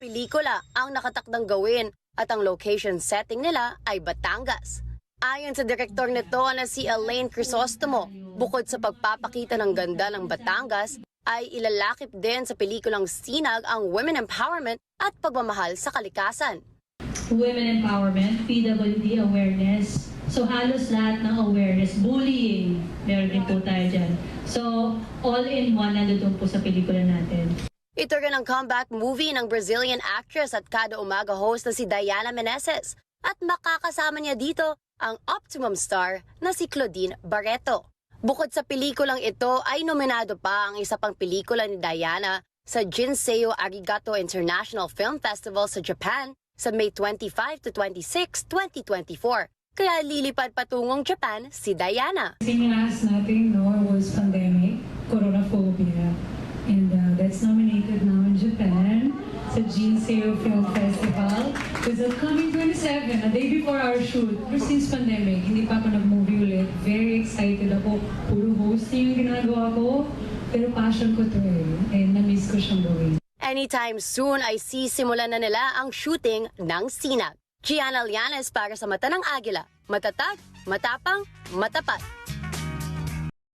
pelikula ang nakatakdang gawin at ang location setting nila ay Batangas. Ayon sa direktor nito na si Elaine Crisostomo, bukod sa pagpapakita ng ganda ng Batangas, ay ilalakip din sa pelikulang Sinag ang women empowerment at pagmamahal sa kalikasan. Women empowerment, PWD awareness. So halos lahat ng awareness, bullying, meron din po tayo dyan. So all in one nandun po sa pelikula natin. Ito rin ang comeback movie ng Brazilian actress at kada umaga host na si Diana Meneses. At makakasama niya dito ang optimum star na si Claudine Barreto. Bukod sa pelikulang ito ay nominado pa ang isa pang pelikula ni Diana sa Jinsei Arigato International Film Festival sa Japan sa May 25 to 26, 2024. Kaya lilipad patungong Japan si Diana. Thing last natin was pandemic, coronaphobia. And that's nominated now in Japan sa Jinsei Film Festival. It's upcoming 27, a day before our shoot. Pero since pandemic, hindi pa ako nag-movie ulit. Very excited ako. Puro hosting yung ginagawa ko. Pero passion ko to and na-miss ko siyang gawin. Anytime soon ay sisimulan na nila ang shooting ng Sinag. Gianna Llanes para sa Mata ng Agila. Matatag, matapang, matapat.